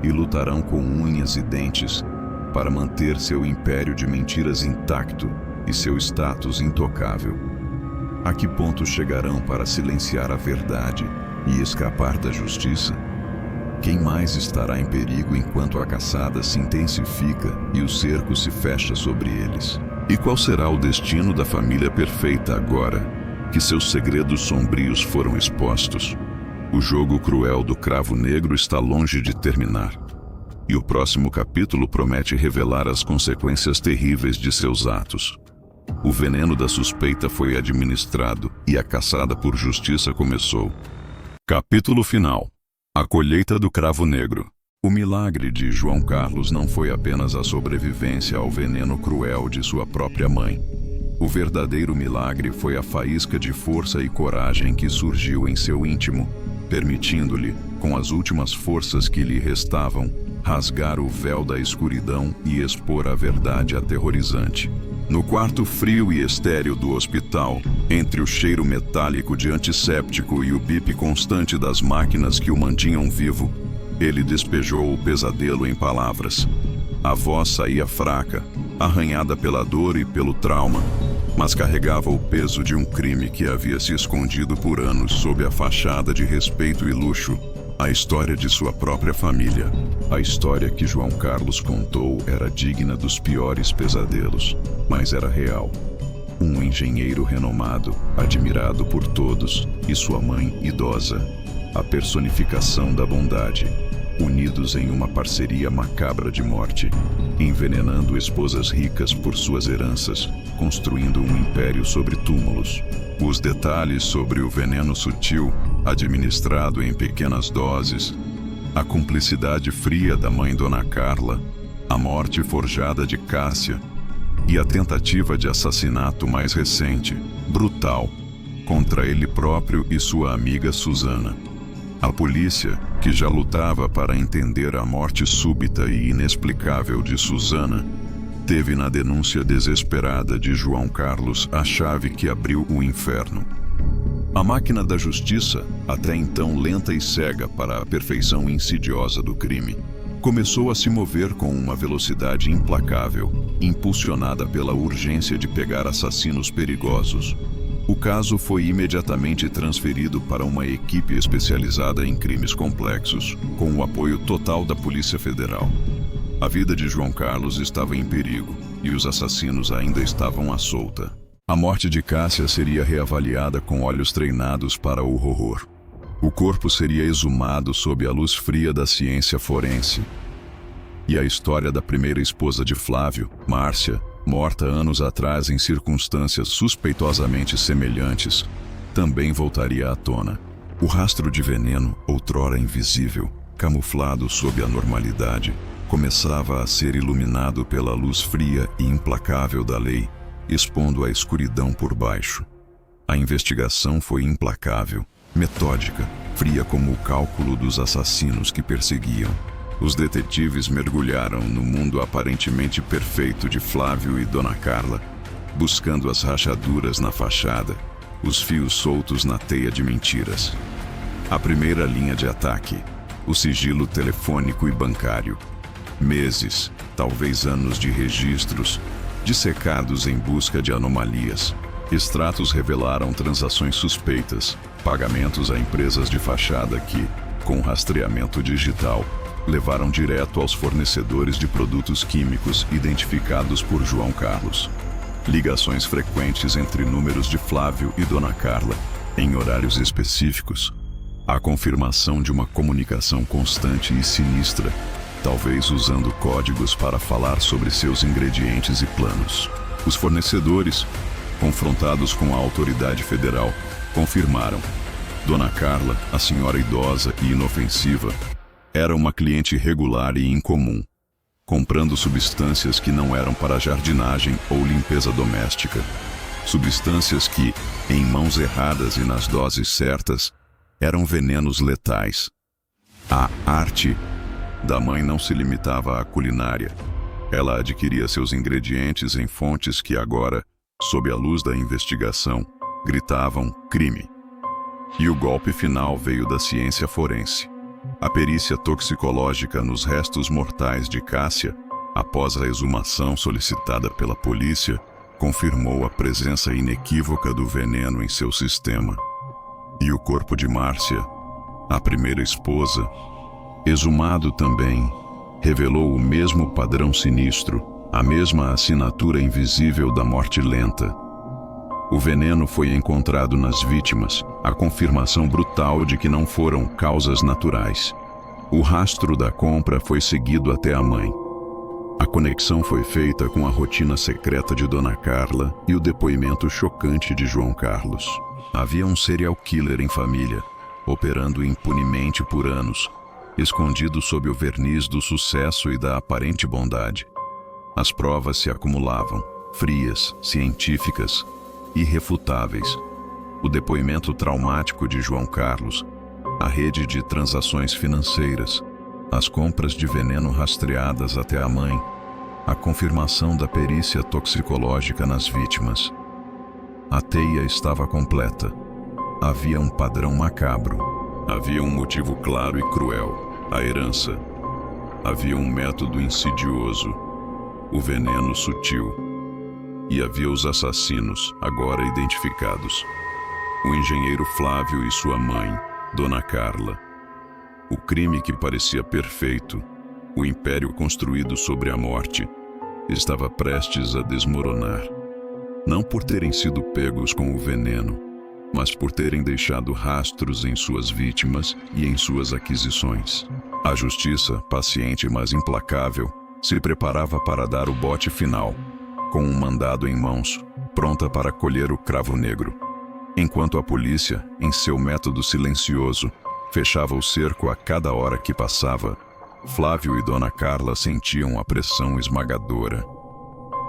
e lutarão com unhas e dentes para manter seu império de mentiras intacto e seu status intocável. A que ponto chegarão para silenciar a verdade e escapar da justiça? Quem mais estará em perigo enquanto a caçada se intensifica e o cerco se fecha sobre eles? E qual será o destino da família perfeita agora que seus segredos sombrios foram expostos? O jogo cruel do cravo negro está longe de terminar. E o próximo capítulo promete revelar as consequências terríveis de seus atos. O veneno da suspeita foi administrado e a caçada por justiça começou. Capítulo final. A colheita do cravo negro. O milagre de João Carlos não foi apenas a sobrevivência ao veneno cruel de sua própria mãe. O verdadeiro milagre foi a faísca de força e coragem que surgiu em seu íntimo, permitindo-lhe, com as últimas forças que lhe restavam, rasgar o véu da escuridão e expor a verdade aterrorizante. No quarto frio e estéril do hospital, entre o cheiro metálico de antisséptico e o bip constante das máquinas que o mantinham vivo, ele despejou o pesadelo em palavras. A voz saía fraca, arranhada pela dor e pelo trauma, mas carregava o peso de um crime que havia se escondido por anos sob a fachada de respeito e luxo. A história de sua própria família. A história que João Carlos contou era digna dos piores pesadelos, mas era real. Um engenheiro renomado, admirado por todos, e sua mãe idosa, a personificação da bondade, unidos em uma parceria macabra de morte, envenenando esposas ricas por suas heranças, construindo um império sobre túmulos. Os detalhes sobre o veneno sutil, administrado em pequenas doses, a cumplicidade fria da mãe Dona Carla, a morte forjada de Cássia e a tentativa de assassinato mais recente, brutal, contra ele próprio e sua amiga Susana. A polícia, que já lutava para entender a morte súbita e inexplicável de Susana, teve na denúncia desesperada de João Carlos a chave que abriu o inferno. A máquina da justiça, até então lenta e cega para a perfeição insidiosa do crime, começou a se mover com uma velocidade implacável, impulsionada pela urgência de pegar assassinos perigosos. O caso foi imediatamente transferido para uma equipe especializada em crimes complexos, com o apoio total da Polícia Federal. A vida de João Carlos estava em perigo e os assassinos ainda estavam à solta. A morte de Cássia seria reavaliada com olhos treinados para o horror. O corpo seria exumado sob a luz fria da ciência forense. E a história da primeira esposa de Flávio, Márcia, morta anos atrás em circunstâncias suspeitosamente semelhantes, também voltaria à tona. O rastro de veneno, outrora invisível, camuflado sob a normalidade, começava a ser iluminado pela luz fria e implacável da lei, expondo a escuridão por baixo. A investigação foi implacável, metódica, fria como o cálculo dos assassinos que perseguiam. Os detetives mergulharam no mundo aparentemente perfeito de Flávio e Dona Carla, buscando as rachaduras na fachada, os fios soltos na teia de mentiras. A primeira linha de ataque, o sigilo telefônico e bancário. Meses, talvez anos de registros, dissecados em busca de anomalias. Extratos revelaram transações suspeitas, pagamentos a empresas de fachada que, com rastreamento digital, levaram direto aos fornecedores de produtos químicos identificados por João Carlos. Ligações frequentes entre números de Flávio e Dona Carla, em horários específicos. A confirmação de uma comunicação constante e sinistra, talvez usando códigos para falar sobre seus ingredientes e planos. Os fornecedores, confrontados com a autoridade federal, confirmaram: Dona Carla, a senhora idosa e inofensiva, era uma cliente regular e incomum, comprando substâncias que não eram para jardinagem ou limpeza doméstica. Substâncias que, em mãos erradas e nas doses certas, eram venenos letais. A arte da mãe não se limitava à culinária. Ela adquiria seus ingredientes em fontes que agora, sob a luz da investigação, gritavam crime. E o golpe final veio da ciência forense. A perícia toxicológica nos restos mortais de Cássia, após a exumação solicitada pela polícia, confirmou a presença inequívoca do veneno em seu sistema. E o corpo de Márcia, a primeira esposa, exumado também, revelou o mesmo padrão sinistro, a mesma assinatura invisível da morte lenta. O veneno foi encontrado nas vítimas, a confirmação brutal de que não foram causas naturais. O rastro da compra foi seguido até a mãe. A conexão foi feita com a rotina secreta de Dona Carla e o depoimento chocante de João Carlos. Havia um serial killer em família, operando impunemente por anos, escondido sob o verniz do sucesso e da aparente bondade. As provas se acumulavam, frias, científicas, irrefutáveis. O depoimento traumático de João Carlos, a rede de transações financeiras, as compras de veneno rastreadas até a mãe, a confirmação da perícia toxicológica nas vítimas. A teia estava completa. Havia um padrão macabro. Havia um motivo claro e cruel, a herança. Havia um método insidioso, o veneno sutil. E havia os assassinos, agora identificados. O engenheiro Flávio e sua mãe, Dona Carla. O crime que parecia perfeito, o império construído sobre a morte, estava prestes a desmoronar. Não por terem sido pegos com o veneno, mas por terem deixado rastros em suas vítimas e em suas aquisições. A justiça, paciente mas implacável, se preparava para dar o bote final, com um mandado em mãos, pronta para colher o cravo negro. Enquanto a polícia, em seu método silencioso, fechava o cerco a cada hora que passava, Flávio e Dona Carla sentiam a pressão esmagadora.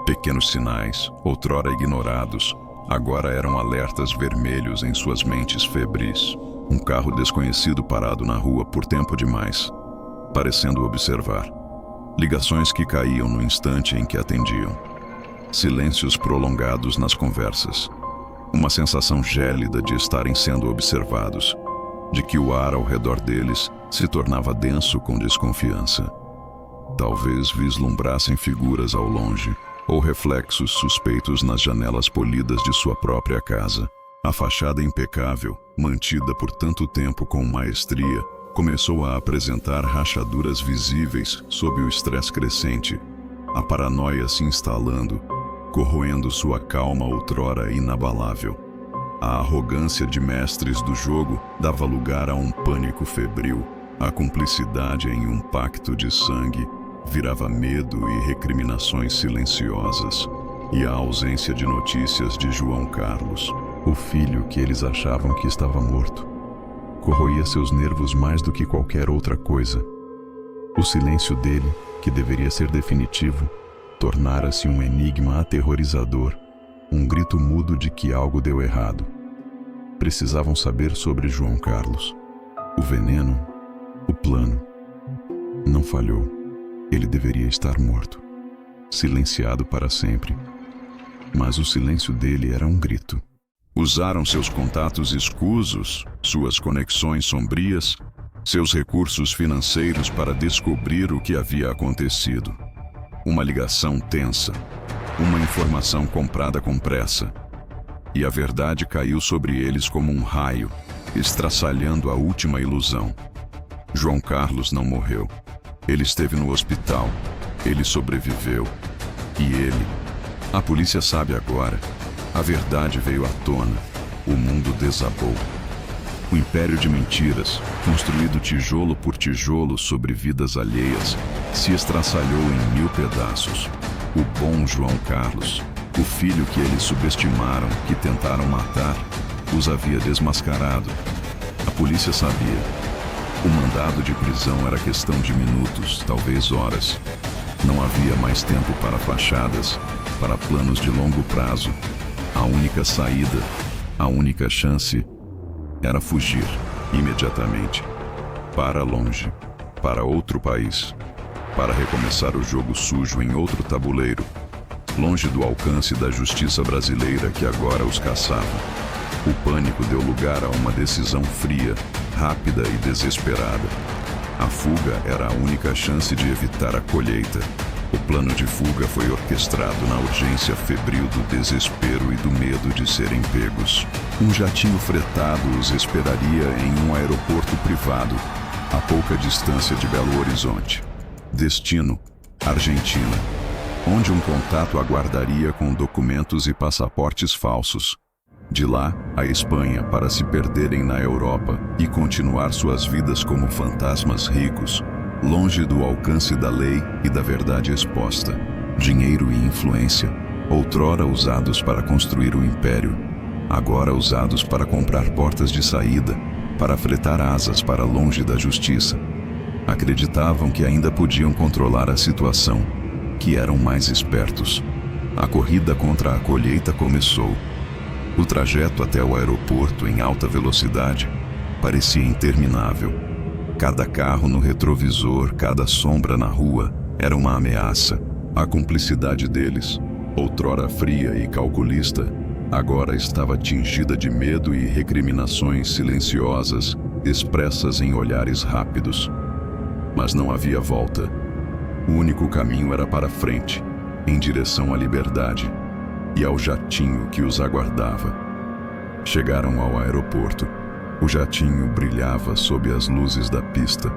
Pequenos sinais, outrora ignorados, agora eram alertas vermelhos em suas mentes febris. Um carro desconhecido parado na rua por tempo demais, parecendo observar. Ligações que caíam no instante em que atendiam. Silêncios prolongados nas conversas. Uma sensação gélida de estarem sendo observados, de que o ar ao redor deles se tornava denso com desconfiança. Talvez vislumbrassem figuras ao longe, ou reflexos suspeitos nas janelas polidas de sua própria casa. A fachada impecável, mantida por tanto tempo com maestria, começou a apresentar rachaduras visíveis sob o estresse crescente, a paranoia se instalando, corroendo sua calma outrora inabalável. A arrogância de mestres do jogo dava lugar a um pânico febril. A cumplicidade em um pacto de sangue virava medo e recriminações silenciosas. E a ausência de notícias de João Carlos, o filho que eles achavam que estava morto, corroía seus nervos mais do que qualquer outra coisa. O silêncio dele, que deveria ser definitivo, tornara-se um enigma aterrorizador, um grito mudo de que algo deu errado. Precisavam saber sobre João Carlos. O veneno, o plano. Não falhou. Ele deveria estar morto, silenciado para sempre. Mas o silêncio dele era um grito. Usaram seus contatos escusos, suas conexões sombrias, seus recursos financeiros para descobrir o que havia acontecido. Uma ligação tensa, uma informação comprada com pressa. E a verdade caiu sobre eles como um raio, estraçalhando a última ilusão. João Carlos não morreu. Ele esteve no hospital. Ele sobreviveu. E ele... A polícia sabe agora. A verdade veio à tona. O mundo desabou. O império de mentiras, construído tijolo por tijolo sobre vidas alheias, se estraçalhou em 1000 pedaços. O bom João Carlos, o filho que eles subestimaram, que tentaram matar, os havia desmascarado. A polícia sabia. O mandado de prisão era questão de minutos, talvez horas. Não havia mais tempo para fachadas, para planos de longo prazo. A única saída, a única chance, era fugir, imediatamente. Para longe, para outro país. Para recomeçar o jogo sujo em outro tabuleiro, longe do alcance da justiça brasileira que agora os caçava. O pânico deu lugar a uma decisão fria, rápida e desesperada. A fuga era a única chance de evitar a colheita. O plano de fuga foi orquestrado na urgência febril do desespero e do medo de serem pegos. Um jatinho fretado os esperaria em um aeroporto privado, a pouca distância de Belo Horizonte. Destino: Argentina, onde um contato aguardaria com documentos e passaportes falsos. De lá, a Espanha, para se perderem na Europa e continuar suas vidas como fantasmas ricos, longe do alcance da lei e da verdade exposta. Dinheiro e influência, outrora usados para construir o império, agora usados para comprar portas de saída, para fretar asas para longe da justiça. Acreditavam que ainda podiam controlar a situação, que eram mais espertos. A corrida contra a colheita começou. O trajeto até o aeroporto em alta velocidade parecia interminável. Cada carro no retrovisor, cada sombra na rua, era uma ameaça. A cumplicidade deles, outrora fria e calculista, agora estava tingida de medo e recriminações silenciosas, expressas em olhares rápidos. Mas não havia volta. O único caminho era para frente, em direção à liberdade e ao jatinho que os aguardava. Chegaram ao aeroporto. O jatinho brilhava sob as luzes da pista.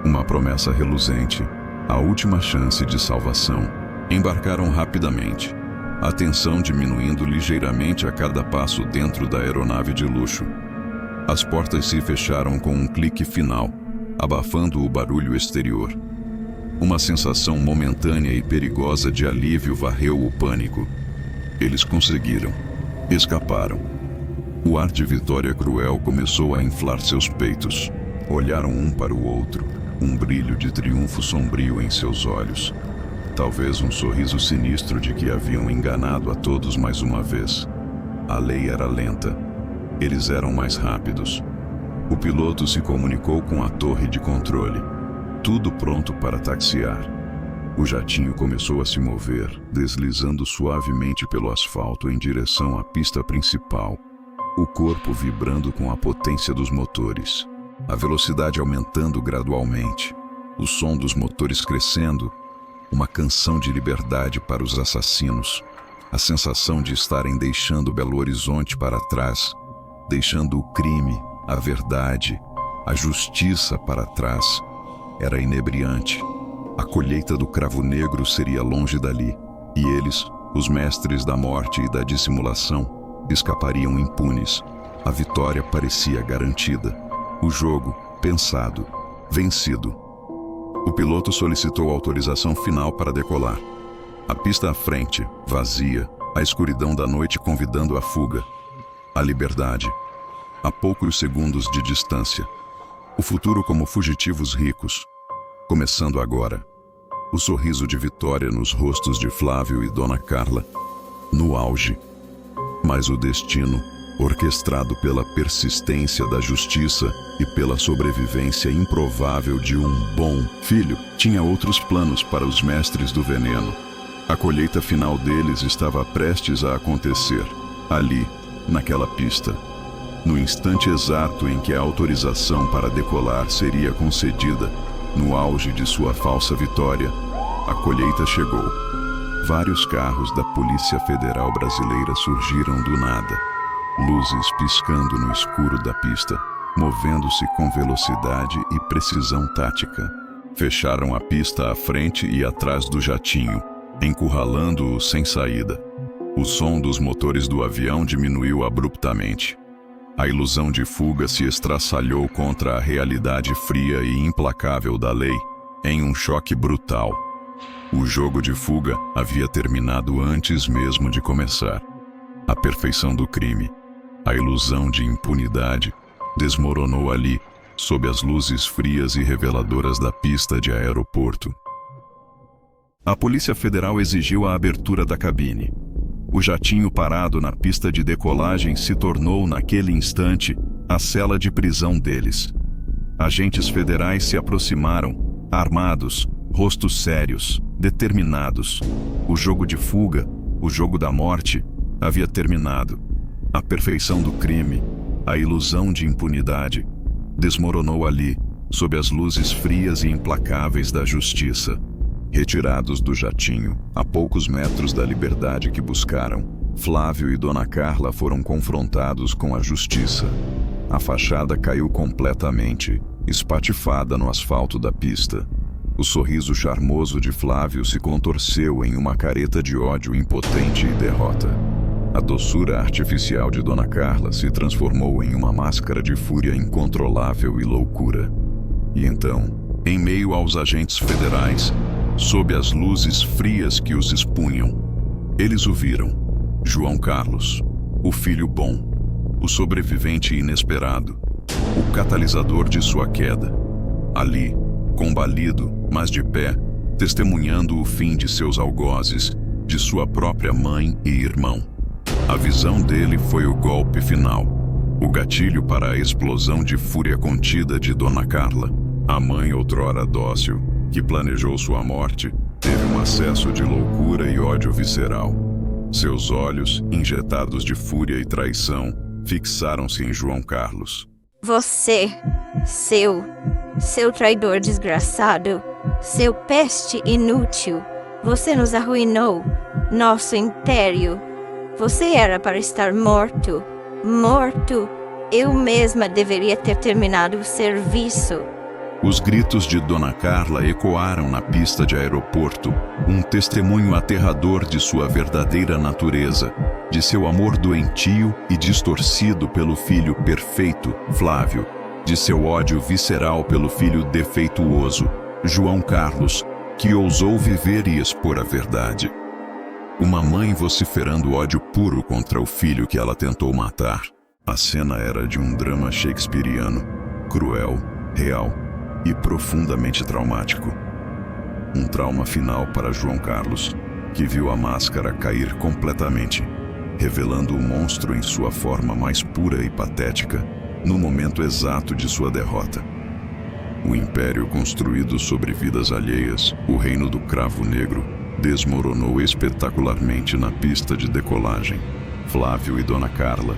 Uma promessa reluzente, a última chance de salvação. Embarcaram rapidamente, a tensão diminuindo ligeiramente a cada passo dentro da aeronave de luxo. As portas se fecharam com um clique final, abafando o barulho exterior. Uma sensação momentânea e perigosa de alívio varreu o pânico. Eles conseguiram. Escaparam. O ar de vitória cruel começou a inflar seus peitos. Olharam um para o outro, um brilho de triunfo sombrio em seus olhos. Talvez um sorriso sinistro de que haviam enganado a todos mais uma vez. A lei era lenta. Eles eram mais rápidos. O piloto se comunicou com a torre de controle. Tudo pronto para taxiar. O jatinho começou a se mover, deslizando suavemente pelo asfalto em direção à pista principal, o corpo vibrando com a potência dos motores, a velocidade aumentando gradualmente, o som dos motores crescendo, uma canção de liberdade para os assassinos, a sensação de estarem deixando Belo Horizonte para trás, deixando o crime, a verdade, a justiça para trás. Era inebriante. A colheita do cravo negro seria longe dali, e eles, os mestres da morte e da dissimulação, escapariam impunes. A vitória parecia garantida. O jogo, pensado, vencido. O piloto solicitou autorização final para decolar. A pista à frente, vazia, a escuridão da noite convidando a fuga. A liberdade. A poucos segundos de distância. O futuro como fugitivos ricos. Começando agora. O sorriso de vitória nos rostos de Flávio e Dona Carla. No auge. Mas o destino, orquestrado pela persistência da justiça e pela sobrevivência improvável de um bom filho, tinha outros planos para os mestres do veneno. A colheita final deles estava prestes a acontecer, ali, naquela pista. No instante exato em que a autorização para decolar seria concedida, no auge de sua falsa vitória, a colheita chegou. Vários carros da Polícia Federal Brasileira surgiram do nada. Luzes piscando no escuro da pista, movendo-se com velocidade e precisão tática. Fecharam a pista à frente e atrás do jatinho, encurralando-o sem saída. O som dos motores do avião diminuiu abruptamente. A ilusão de fuga se estraçalhou contra a realidade fria e implacável da lei, em um choque brutal. O jogo de fuga havia terminado antes mesmo de começar. A perfeição do crime, a ilusão de impunidade, desmoronou ali, sob as luzes frias e reveladoras da pista de aeroporto. A Polícia Federal exigiu a abertura da cabine. O jatinho parado na pista de decolagem se tornou, naquele instante, a cela de prisão deles. Agentes federais se aproximaram, armados, rostos sérios, determinados. O jogo de fuga, o jogo da morte, havia terminado. A perfeição do crime, a ilusão de impunidade, desmoronou ali, sob as luzes frias e implacáveis da justiça. Retirados do jatinho, a poucos metros da liberdade que buscaram, Flávio e Dona Carla foram confrontados com a justiça. A fachada caiu completamente, espatifada no asfalto da pista. O sorriso charmoso de Flávio se contorceu em uma careta de ódio impotente e derrota. A doçura artificial de Dona Carla se transformou em uma máscara de fúria incontrolável e loucura. E então, em meio aos agentes federais, sob as luzes frias que os expunham, eles o viram. João Carlos, o filho bom, o sobrevivente inesperado, o catalisador de sua queda. Ali, combalido, mas de pé, testemunhando o fim de seus algozes, de sua própria mãe e irmão. A visão dele foi o golpe final, o gatilho para a explosão de fúria contida de Dona Carla. A mãe outrora dócil, que planejou sua morte, teve um acesso de loucura e ódio visceral. Seus olhos, injetados de fúria e traição, fixaram-se em João Carlos. Você, seu traidor desgraçado, seu peste inútil, você nos arruinou, nosso império. Você era para estar morto. Eu mesma deveria ter terminado o serviço. Os gritos de Dona Carla ecoaram na pista de aeroporto, um testemunho aterrador de sua verdadeira natureza, de seu amor doentio e distorcido pelo filho perfeito, Flávio, de seu ódio visceral pelo filho defeituoso, João Carlos, que ousou viver e expor a verdade. Uma mãe vociferando ódio puro contra o filho que ela tentou matar. A cena era de um drama shakespeariano, cruel, real e profundamente traumático. Um trauma final para João Carlos, que viu a máscara cair completamente, revelando o monstro em sua forma mais pura e patética, no momento exato de sua derrota. O império construído sobre vidas alheias, o reino do Cravo Negro, desmoronou espetacularmente na pista de decolagem. Flávio e Dona Carla,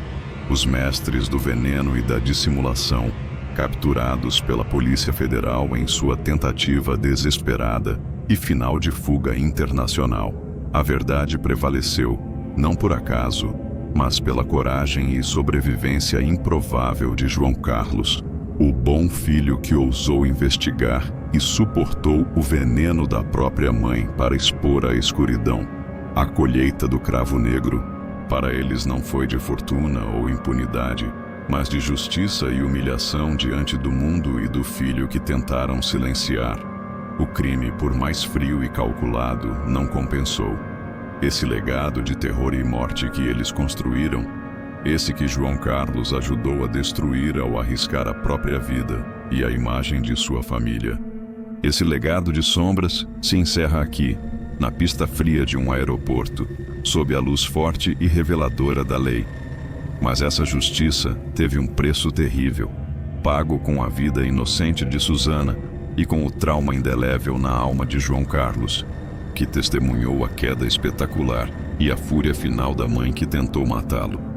os mestres do veneno e da dissimulação, capturados pela Polícia Federal em sua tentativa desesperada e final de fuga internacional. A verdade prevaleceu, não por acaso, mas pela coragem e sobrevivência improvável de João Carlos, o bom filho que ousou investigar e suportou o veneno da própria mãe para expor a escuridão. A colheita do Cravo Negro, para eles não foi de fortuna ou impunidade, mas de justiça e humilhação diante do mundo e do filho que tentaram silenciar. O crime, por mais frio e calculado, não compensou. Esse legado de terror e morte que eles construíram, esse que João Carlos ajudou a destruir ao arriscar a própria vida e a imagem de sua família. Esse legado de sombras se encerra aqui, na pista fria de um aeroporto, sob a luz forte e reveladora da lei. Mas essa justiça teve um preço terrível, pago com a vida inocente de Susana e com o trauma indelével na alma de João Carlos, que testemunhou a queda espetacular e a fúria final da mãe que tentou matá-lo.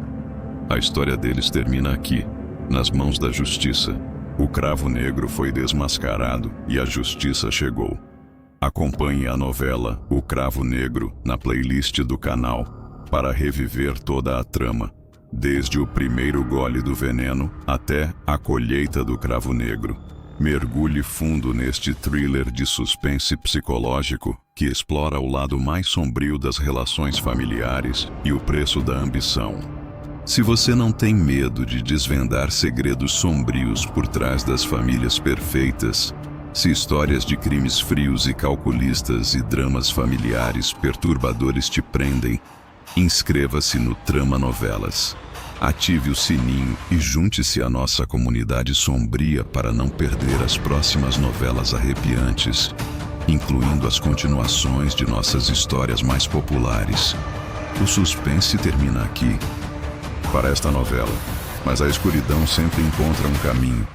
A história deles termina aqui, nas mãos da justiça. O Cravo Negro foi desmascarado e a justiça chegou. Acompanhe a novela O Cravo Negro na playlist do canal para reviver toda a trama, desde o primeiro gole do veneno até a colheita do Cravo Negro. Mergulhe fundo neste thriller de suspense psicológico que explora o lado mais sombrio das relações familiares e o preço da ambição. Se você não tem medo de desvendar segredos sombrios por trás das famílias perfeitas, se histórias de crimes frios e calculistas e dramas familiares perturbadores te prendem, inscreva-se no Trama Novelas. Ative o sininho e junte-se à nossa comunidade sombria para não perder as próximas novelas arrepiantes, incluindo as continuações de nossas histórias mais populares. O suspense termina aqui, para esta novela, mas a escuridão sempre encontra um caminho.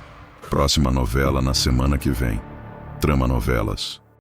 Próxima novela na semana que vem. Trama Novelas.